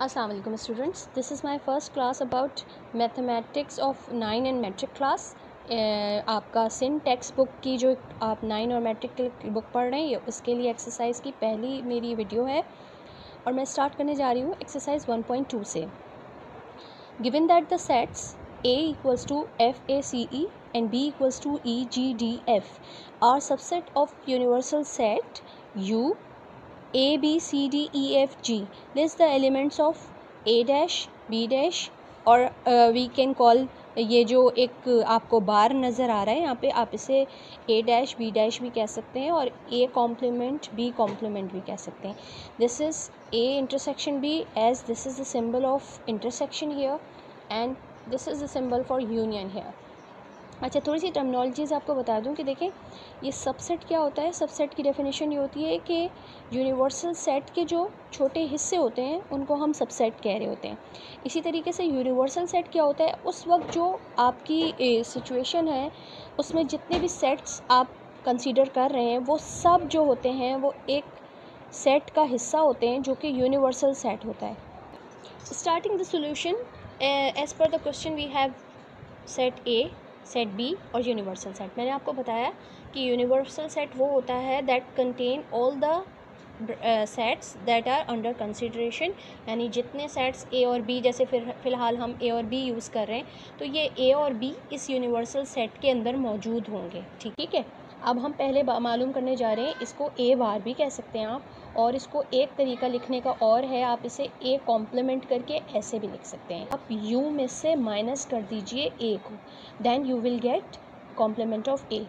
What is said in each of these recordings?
अस्सलाम वालेकुम students, this is my first class about mathematics of 9 and matric class. आपका सिन टेक्स्ट बुक की जो आप 9 और मैट्रिक की बुक पढ़ रहे हैं, उसके लिए एक्सरसाइज की पहली मेरी वीडियो है और मैं स्टार्ट करने जा रही हूँ एक्सरसाइज 1.2 से। Given that the sets A equals to FACE and B equals to EGDF are subset of universal set U A B C D E F G. List the elements of A dash B dash और we can call ये जो एक आपको बार नज़र आ रहा है यहाँ पे, आप इसे A dash B dash भी कह सकते हैं और A complement B complement भी कह सकते हैं. This is A intersection B as this is the symbol of intersection here and this is the symbol for union here. अच्छा, थोड़ी सी टर्मिनोलॉजीज़ आपको बता दूं कि देखें ये सबसेट क्या होता है। सबसेट की डेफिनेशन ये होती है कि यूनिवर्सल सेट के जो छोटे हिस्से होते हैं उनको हम सबसेट कह रहे होते हैं। इसी तरीके से यूनिवर्सल सेट क्या होता है, उस वक्त जो आपकी सिचुएशन है उसमें जितने भी सेट्स आप कंसीडर कर रहे हैं वो सब जो होते हैं वो एक सेट का हिस्सा होते हैं जो कि यूनिवर्सल सेट होता है। Starting the solution as per the question we have set A, set B और यूनिवर्सल सेट। मैंने आपको बताया कि यूनिवर्सल सेट वो होता है that contain all the sets that are under consideration, यानी जितने सेट्स ए और बी, जैसे फ़िलहाल हम ए और बी यूज़ कर रहे हैं तो ये ए और बी इस यूनिवर्सल सेट के अंदर मौजूद होंगे। ठीक है, अब हम पहले मालूम करने जा रहे हैं, इसको ए बार भी कह सकते हैं आप, और इसको एक तरीका लिखने का और है, आप इसे ए कॉम्प्लीमेंट करके ऐसे भी लिख सकते हैं। आप यू में से माइनस कर दीजिए ए को, then you will get complement of A.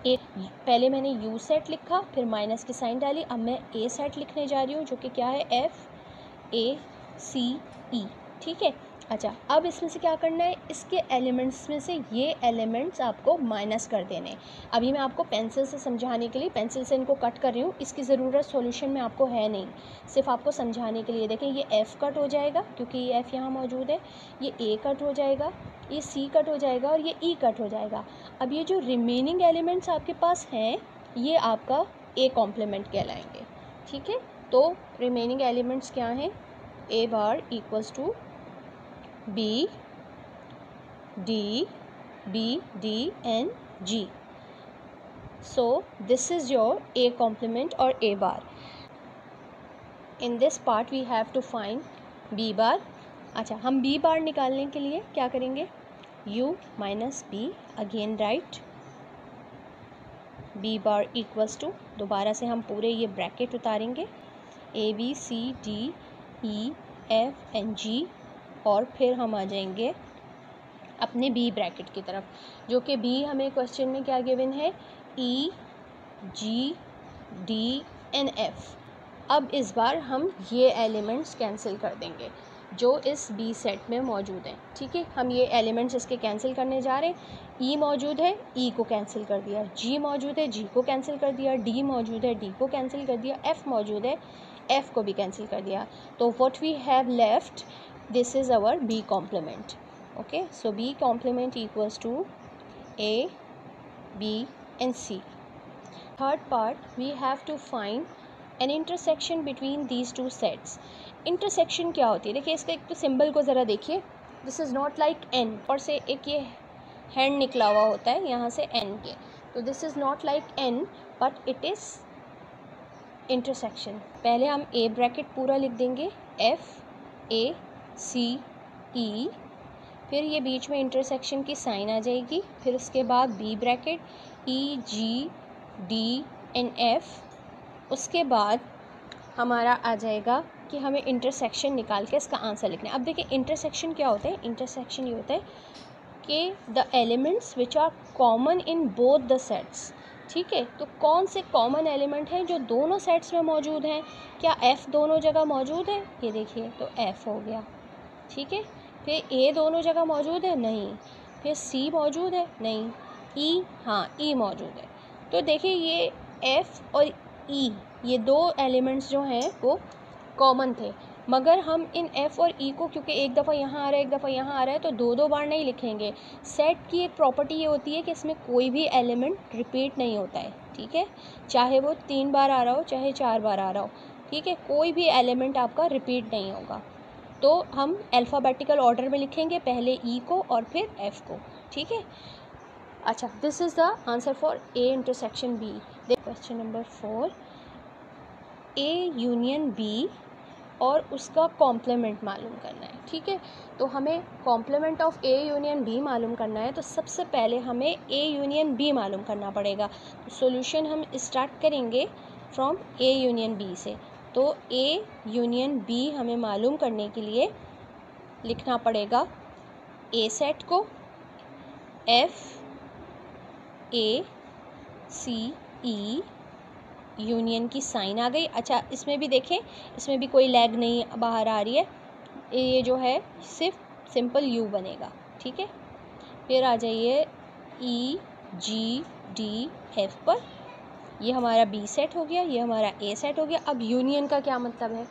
पहले मैंने यू सेट लिखा, फिर माइनस की साइन डाली, अब मैं ए सेट लिखने जा रही हूँ जो कि क्या है, एफ ए सी ई। ठीक है, अच्छा अब इसमें से क्या करना है, इसके एलिमेंट्स में से ये एलिमेंट्स आपको माइनस कर देने। अभी मैं आपको पेंसिल से समझाने के लिए पेंसिल से इनको कट कर रही हूँ, इसकी ज़रूरत सॉल्यूशन में आपको है नहीं, सिर्फ आपको समझाने के लिए। देखें ये एफ़ कट हो जाएगा क्योंकि ये एफ़ यहाँ मौजूद है, ये ए कट हो जाएगा, ये सी कट हो जाएगा और ये ई कट हो जाएगा। अब ये जो रिमेनिंग एलिमेंट्स आपके पास हैं ये आपका ए कॉम्प्लीमेंट कहलाएंगे। ठीक है, तो रिमेनिंग एलिमेंट्स क्या हैं, A bar equals to B, D, B, D and G. So this is your A complement or A bar. In this part we have to find B bar. अच्छा, हम B bar निकालने के लिए क्या करेंगे, U minus B, again write B bar equals to, दोबारा से हम पूरे ये ब्रैकेट उतारेंगे, A B C D E F and G, और फिर हम आ जाएंगे अपने बी ब्रैकेट की तरफ, जो कि बी हमें क्वेश्चन में क्या गिवन है, ई जी डी एन एफ। अब इस बार हम ये एलिमेंट्स कैंसिल कर देंगे जो इस बी सेट में मौजूद हैं। ठीक है, हम ये एलिमेंट्स इसके कैंसिल करने जा रहे हैं। ई मौजूद है, ई को कैंसिल कर दिया, जी मौजूद है, जी को कैंसिल कर दिया, डी मौजूद है, डी को कैंसिल कर दिया, एफ़ मौजूद है, एफ़ को भी कैंसिल कर दिया। तो what we have left, this is our B complement. Okay, so B complement equals to A, B and C. Third part, we have to find an intersection between these two sets. Intersection क्या होती है, देखिए इसका एक तो symbol को ज़रा देखिए, this is not like N, और से एक ये हैंड निकला हुआ होता है यहाँ से N के, तो this is not like N but it is intersection. पहले हम A ब्रैकेट पूरा लिख देंगे, F A सी ई, फिर ये बीच में इंटरसेक्शन की साइन आ जाएगी, फिर उसके बाद B bracket E G D N F, उसके बाद हमारा आ जाएगा कि हमें इंटरसेक्शन निकाल के इसका आंसर लिखना है। अब देखिए इंटरसेक्शन क्या होता है, इंटरसेक्शन ये होता है कि the elements which are common in both the sets. ठीक है, तो कौन से कॉमन एलिमेंट हैं जो दोनों सेट्स में मौजूद हैं, क्या एफ़ दोनों जगह मौजूद है, ये देखिए तो एफ़ हो गया। ठीक है, फिर ए दोनों जगह मौजूद है, नहीं, फिर सी मौजूद है, नहीं, ई, हाँ ई मौजूद है। तो देखिए ये एफ़ और ई, ये दो एलिमेंट्स जो हैं वो कॉमन थे, मगर हम इन एफ़ और ई को क्योंकि एक दफ़ा यहाँ आ रहा है एक दफ़ा यहाँ आ रहा है तो दो दो बार नहीं लिखेंगे। सेट की एक प्रॉपर्टी ये होती है कि इसमें कोई भी एलिमेंट रिपीट नहीं होता है। ठीक है, चाहे वो 3 बार आ रहा हो चाहे 4 बार आ रहा हो, ठीक है, कोई भी एलिमेंट आपका रिपीट नहीं होगा। तो हम अल्फ़ाबेटिकल ऑर्डर में लिखेंगे, पहले ई को और फिर एफ को, ठीक है। अच्छा, this is the answer for A intersection B. Question number 4, A union B और उसका कॉम्प्लीमेंट मालूम करना है, ठीक है। तो हमें complement of A union B मालूम करना है, तो सबसे पहले हमें ए यूनियन बी मालूम करना पड़ेगा। तो सॉल्यूशन हम स्टार्ट करेंगे फ्रॉम ए यूनियन बी से। तो ए यूनियन बी हमें मालूम करने के लिए लिखना पड़ेगा ए सेट को, F A C E, union की साइन आ गई। अच्छा, इसमें भी देखें, इसमें भी कोई लैग नहीं बाहर आ रही है, ये जो है सिर्फ सिंपल यू बनेगा, ठीक है। फिर आ जाइए ई जी डी एफ पर, ये हमारा बी सेट हो गया, ये हमारा ए सेट हो गया। अब यूनियन का क्या मतलब है?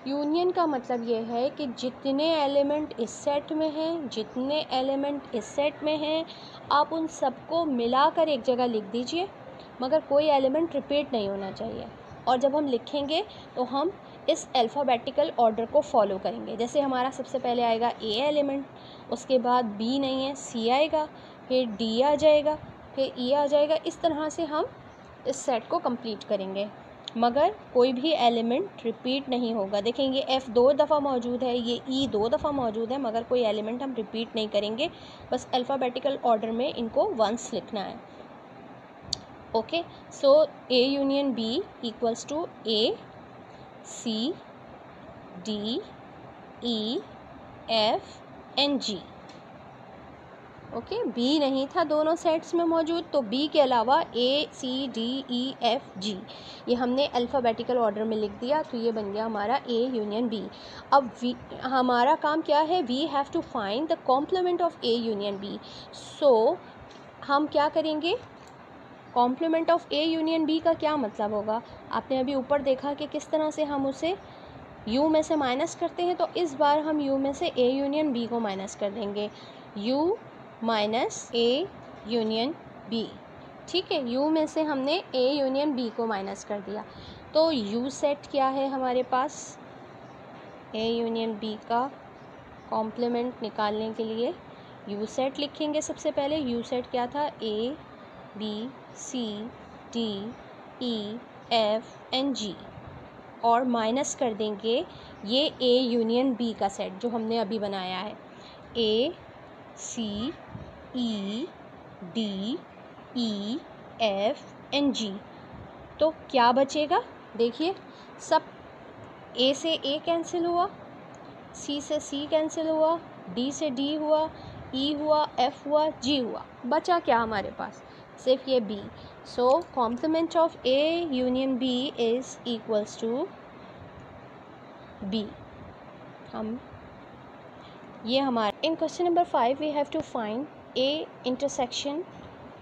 यूनियन का मतलब ये है कि जितने एलिमेंट इस सेट में हैं, जितने एलिमेंट इस सेट में हैं, आप उन सबको मिलाकर एक जगह लिख दीजिए, मगर कोई एलिमेंट रिपीट नहीं होना चाहिए। और जब हम लिखेंगे तो हम इस अल्फ़ाबेटिकल ऑर्डर को फॉलो करेंगे। जैसे हमारा सबसे पहले आएगा ए एलिमेंट, उसके बाद बी नहीं है, सी आएगा, फिर डी आ जाएगा, फिर ई आ जाएगा। इस तरह से हम इस सेट को कंप्लीट करेंगे, मगर कोई भी एलिमेंट रिपीट नहीं होगा। देखेंगे एफ़ 2 दफ़ा मौजूद है, ये ई 2 दफ़ा मौजूद है, मगर कोई एलिमेंट हम रिपीट नहीं करेंगे। बस अल्फ़ाबेटिकल ऑर्डर में इनको वंस लिखना है। Okay, so A union B equals to A C D E F and G. Okay, B नहीं था दोनों सेट्स में मौजूद, तो बी के अलावा ए C D E F G ये हमने अल्फ़ाबेटिकल ऑर्डर में लिख दिया, तो ये बन गया हमारा ए यूनियन बी। अब हमारा काम क्या है? We have to find the complement of A union B. So हम क्या करेंगे? Complement of A union B का क्या मतलब होगा? आपने अभी ऊपर देखा कि किस तरह से हम उसे u में से माइनस करते हैं, तो इस बार हम u में से a यूनियन b को माइनस कर देंगे, u minus a union b, ठीक है। u में से हमने a यूनियन b को माइनस कर दिया, तो u सेट क्या है हमारे पास? a यूनियन b का कॉम्प्लीमेंट निकालने के लिए u सेट लिखेंगे। सबसे पहले u सेट क्या था? a b c d e f and g, और माइनस कर देंगे ये ए यूनियन बी का सेट जो हमने अभी बनाया है, A C E D E F and G. तो क्या बचेगा? देखिए, सब ए से ए कैंसिल हुआ, सी से सी कैंसिल हुआ, डी से डी हुआ, ई हुआ, एफ हुआ, जी हुआ, बचा क्या हमारे पास? सिर्फ ये B. So complement of A union B is equals to B. हम ये हमारा in question number 5 we have to find A intersection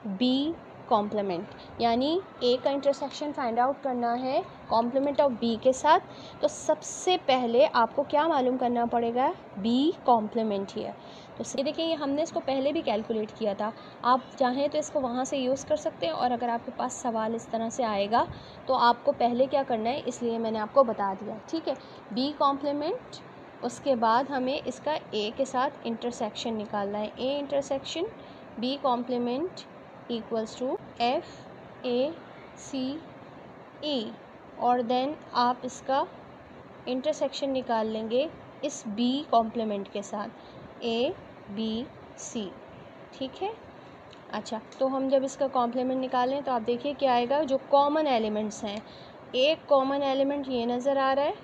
B complement, यानी ए का इंटरसेक्शन फाइंड आउट करना है कॉम्प्लीमेंट ऑफ बी के साथ। तो सबसे पहले आपको क्या मालूम करना पड़ेगा? बी कॉम्प्लीमेंट ही है। तो ये देखिए, ये हमने इसको पहले भी कैलकुलेट किया था, आप चाहें तो इसको वहाँ से यूज़ कर सकते हैं, और अगर आपके पास सवाल इस तरह से आएगा तो आपको पहले क्या करना है, इसलिए मैंने आपको बता दिया, ठीक है। बी कॉम्प्लीमेंट, उसके बाद हमें इसका ए के साथ इंटरसेक्शन निकालना है, A intersection B complement equals to F A C E, और देन आप इसका इंटरसेक्शन निकाल लेंगे इस बी कॉम्प्लीमेंट के साथ, ए बी सी, ठीक है। अच्छा, तो हम जब इसका कॉम्प्लीमेंट निकालें तो आप देखिए क्या आएगा। जो कॉमन एलिमेंट्स हैं, एक कॉमन एलिमेंट ये नज़र आ रहा है,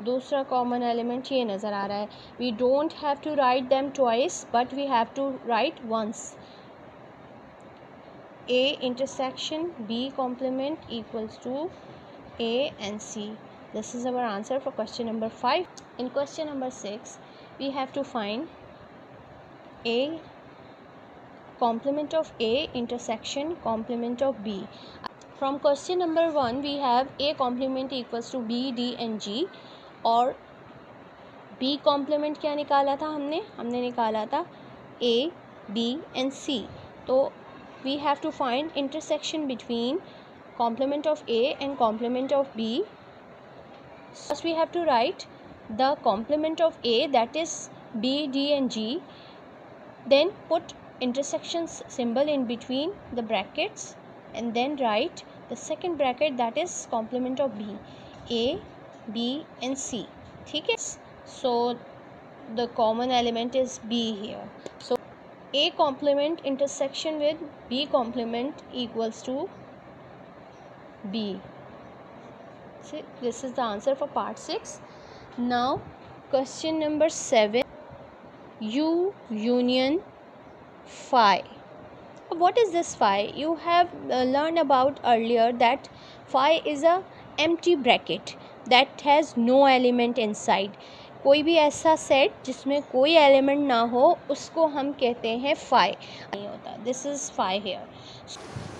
दूसरा कॉमन एलिमेंट ये नज़र आ रहा है। We don't have to write them twice, but we have to write once. A intersection B complement equals to A and C. This is our answer for question number 5. In question number 6, we have to find A complement of A intersection complement of B. From question number 1, we have A complement equals to B, D and G, और B complement क्या निकाला था हमने निकाला था A, B and C. तो we have to find intersection between complement of A and complement of B. First we have to write the complement of A, that is B, D and G. Then put intersection symbol in between the brackets and then write the second bracket, that is complement of B, A, B and C. ठीक है. So the common element is B here. So A complement intersection with B complement equals to B. See, this is the answer for part 6. Now question number 7, U union phi. What is this phi? You have learned about earlier that phi is a empty bracket that has no element inside. कोई भी ऐसा set जिसमें कोई element ना हो उसको हम कहते हैं फाई. नहीं होता. This is phi here.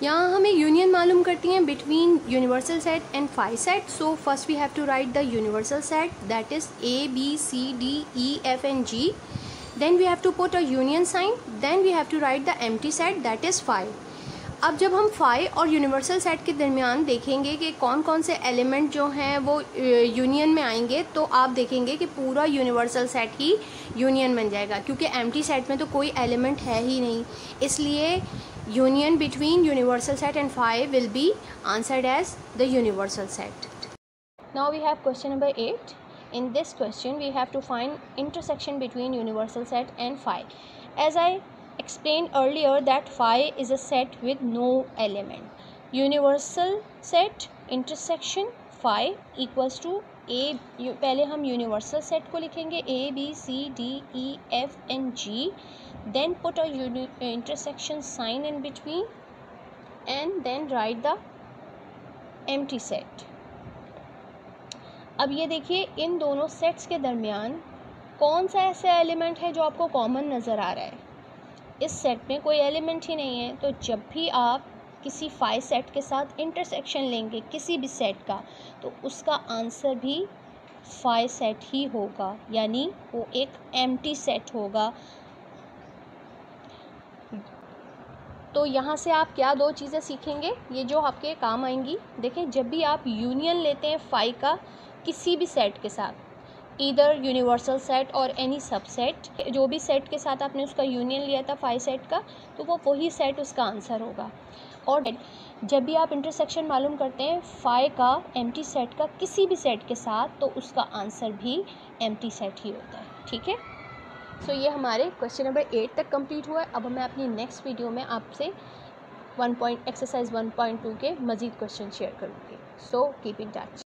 यहाँ हमें यूनियन मालूम करती हैं between universal set and phi set. So first we have to write the universal set, that is A, B, C, D, E, F and G. Then we have to put a union sign. Then we have to write the empty set, that is phi. अब जब हम phi और universal set के दरमियान देखेंगे कि कौन कौन से एलिमेंट जो हैं वो यूनियन में आएंगे, तो आप देखेंगे कि पूरा यूनिवर्सल सेट ही यूनियन बन जाएगा, क्योंकि एम्प्टी सेट में तो कोई एलिमेंट है ही नहीं. इसलिए union between universal set and phi will be answered as the universal set. Now we have question number 8. In this question we have to find intersection between universal set and phi. As I explained earlier that phi is a set with no element. Universal set intersection phi equals to A. पहले हम universal set को लिखेंगे A, B, C, D, E, F and G. Then put a intersection sign in between and then write the empty set. अब ये देखिए इन दोनों sets के दरमियान कौन सा ऐसा एलिमेंट है जो आपको कॉमन नज़र आ रहा है. इस सेट में कोई एलिमेंट ही नहीं है. तो जब भी आप किसी फाई सेट के साथ इंटरसेक्शन लेंगे किसी भी सेट का, तो उसका आंसर भी फाई सेट ही होगा, यानी वो एक एम्प्टी सेट होगा. तो यहाँ से आप क्या दो चीज़ें सीखेंगे ये जो आपके काम आएंगी. देखें, जब भी आप यूनियन लेते हैं फाई का किसी भी सेट के साथ, ईदर यूनिवर्सल सेट और एनी सबसेट, जो भी सेट के साथ आपने उसका यूनियन लिया था फाई सेट का, तो वो वही सेट उसका आंसर होगा. और जब भी आप इंटरसेक्शन मालूम करते हैं फाई का एम्प्टी सेट का किसी भी सेट के साथ, तो उसका आंसर भी एम्प्टी सेट ही होता है. ठीक है. सो ये हमारे क्वेश्चन नंबर 8 तक कंप्लीट हुआ है. अब मैं अपनी नेक्स्ट वीडियो में आपसे एक्सरसाइज 1.2 के मज़ीद क्वेश्चन शेयर करूँगी. So keep in touch.